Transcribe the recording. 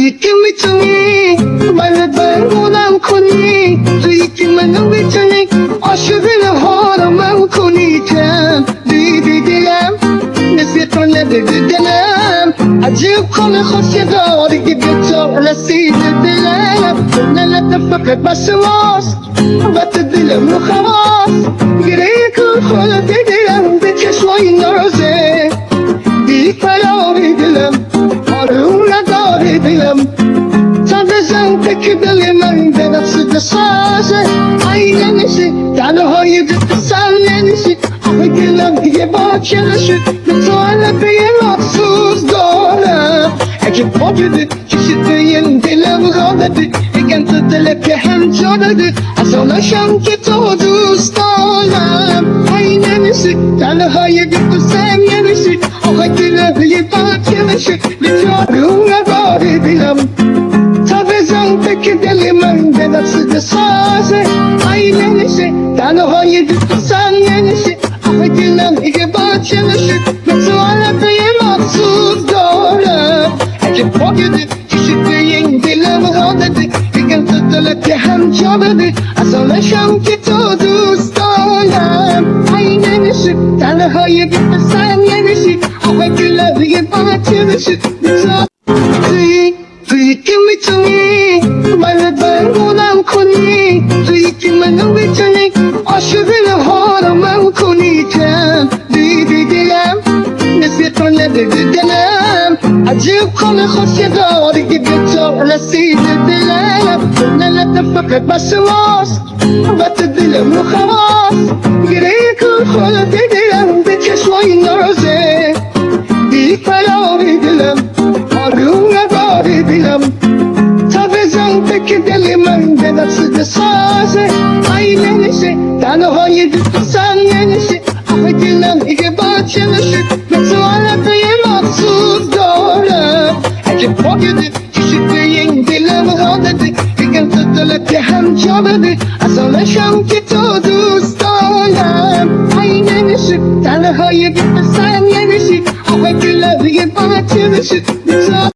توی که میتونی من برمونم کنی، توی که منو میتونی عاشق نهارم من کنی. کم دیدی دلم مثل تو ندیدی دلم، عجیب کنه خوشگاری که به تو رسید دلم. دلت فقط بس ماست بط دلم رو خواست، گریه کن خودت دلم به چشمای نازه، بی فراری دلم آروم نداری دلم. تا بزن تک دل من به نفس سازه، عینه نشی تنهای بتسل نشی، آخه دلم دیگه باچه نشد به تو علبه مخصوص دارم. اگه پا بده کشید به این دلم غادده، بگم تو دلت که هم جا داده، اصالشم که تو دوست دارم. عینه نشی تنهای بتسل نشی، آخه دلم دیگه باچه نشد به تو آروم نداری دلم. تا بزن تک دل من به دست سازه، عینه نشه تنهای دوستان نشه، آخه دلم دیگه باچه نشه به تو علبه مخصوص دارم. اگه پاگده کشید به این دلم غادده، بگم تو دلت که هم جا بده، اصالشم که تو دوست دارم. عینه نشه تنهای دوستان نشه، آخه دلم دیگه باچه نشه به تو. توی که میتونی من برمونم کنی، توی که منو میتونی عاشق نهارم من کنی. کم دیدی دلم مثل تو ندیدی دلم، عجیب کنه خوشگاری که به تو رسید دلم. دلت فقط بس ماست بط دلم رو خواست، گریه کن خودت دلم به چشمای نازه، بی فراری دلم آروم نداری دلم. تا بزن تک دل من به دست سازه، عینه نشه تنهای دوستان نشه، آخه دلم دیگه باچه نشه به تو علبه مخصوص دارم. اگه پاگده کشید به این دلم غادده، بگم تو دلت که هم جا بده، اصالشم که تو دوست دارم. عینه نشه تنهای دوستان نشه، آخه دلم دیگه باچه نشه